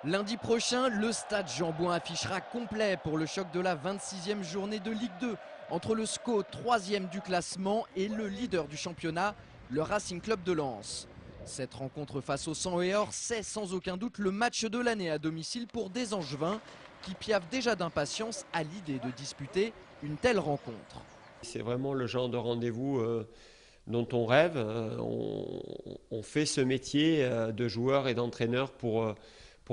Lundi prochain, le stade Jean-Bouin affichera complet pour le choc de la 26e journée de Ligue 2 entre le SCO 3e du classement et le leader du championnat, le Racing Club de Lens. Cette rencontre face au Sang et Or, c'est sans aucun doute le match de l'année à domicile pour des Angevins qui piavent déjà d'impatience à l'idée de disputer une telle rencontre. C'est vraiment le genre de rendez-vous dont on rêve. On fait ce métier de joueur et d'entraîneur pour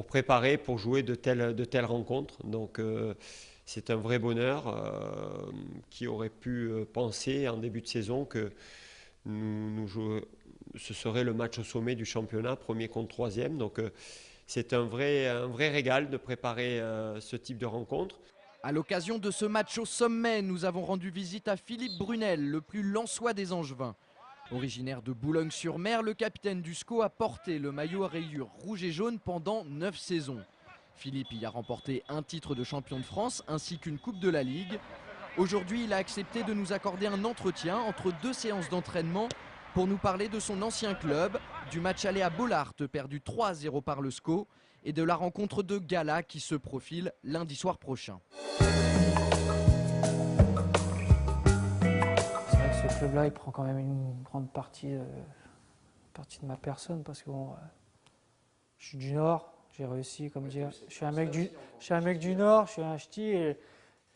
préparer, pour jouer de telles rencontres. Donc c'est un vrai bonheur. Qui aurait pu penser en début de saison que ce serait le match au sommet du championnat, premier contre troisième. Donc c'est un vrai régal de préparer ce type de rencontre. À l'occasion de ce match au sommet, nous avons rendu visite à Philippe Brunel, le plus lensois des Angevins. Originaire de Boulogne-sur-Mer, le capitaine du SCO a porté le maillot à rayures rouge et jaune pendant 9 saisons. Philippe y a remporté un titre de champion de France ainsi qu'une coupe de la Ligue. Aujourd'hui, il a accepté de nous accorder un entretien entre deux séances d'entraînement pour nous parler de son ancien club, du match aller à Bollaert perdu 3-0 par le SCO et de la rencontre de gala qui se profile lundi soir prochain. C'est vrai que ce club-là, il prend quand même une grande partie de ma personne parce que bon, je suis du Nord, j'ai réussi, comme dire, je suis un mec du Nord, je suis un ch'ti et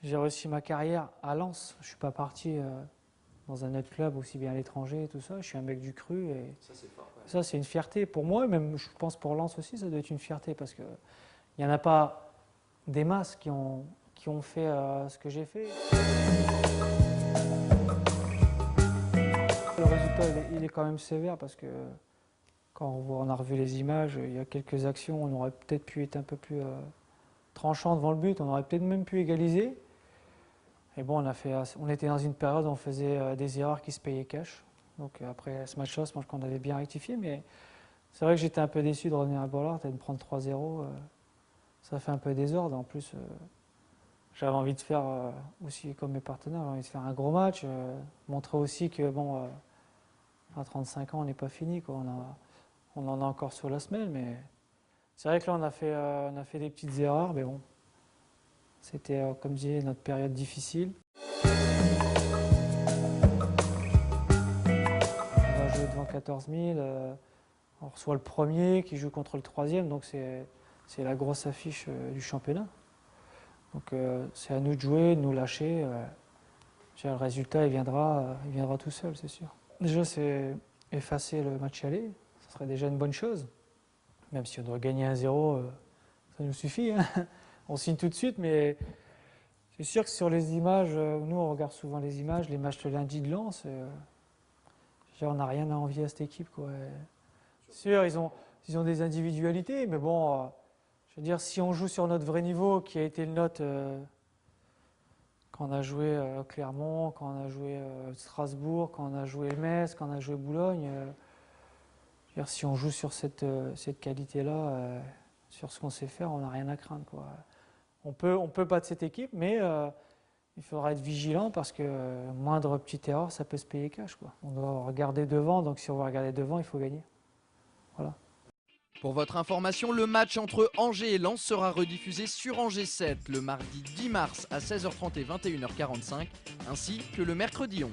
j'ai réussi ma carrière à Lens. Je suis pas parti dans un autre club aussi bien à l'étranger et tout ça. Je suis un mec du cru et ça c'est une fierté pour moi, même je pense pour Lens aussi, ça doit être une fierté parce que il y en a pas des masses qui ont fait ce que j'ai fait. Le résultat, il est quand même sévère parce que quand on a revu les images, il y a quelques actions, on aurait peut-être pu être un peu plus tranchant devant le but, on aurait peut-être même pu égaliser. Et bon, on était dans une période où on faisait des erreurs qui se payaient cash. Donc après ce match-là, je pense qu'on avait bien rectifié, mais c'est vrai que j'étais un peu déçu de revenir à Bollaert et de prendre 3-0. Ça fait un peu désordre. En plus, j'avais envie de faire aussi, comme mes partenaires, j'avais envie de faire un gros match, montrer aussi que bon, à 35 ans, on n'est pas fini, quoi. On en a encore sur la semelle, mais c'est vrai que là, on a fait des petites erreurs, mais bon, c'était, comme je disais, notre période difficile. On va jouer devant 14 000, on reçoit le premier qui joue contre le troisième, donc c'est la grosse affiche du championnat. Donc c'est à nous de jouer, de nous lâcher. Le résultat, il viendra tout seul, c'est sûr. Déjà, c'est effacer le match aller, ce serait déjà une bonne chose. Même si on doit gagner 1-0, ça nous suffit, hein. On signe tout de suite, mais c'est sûr que sur les images, nous on regarde souvent les images, les matchs de lundi de Lens, on n'a rien à envier à cette équipe, quoi. C'est sûr, ils ont des individualités, mais bon, je veux dire, si on joue sur notre vrai niveau, qui a été le nôtre quand on a joué Clermont, quand on a joué Strasbourg, quand on a joué Metz, quand on a joué Boulogne, si on joue sur cette qualité-là, sur ce qu'on sait faire, on n'a rien à craindre, quoi. On peut battre cette équipe, mais il faudra être vigilant parce que moindre petite erreur, ça peut se payer cash, quoi. On doit regarder devant, donc si on va regarder devant, il faut gagner. Voilà. Pour votre information, le match entre Angers et Lens sera rediffusé sur Angers 7 le mardi 10 mars à 16h30 et 21h45, ainsi que le mercredi 11.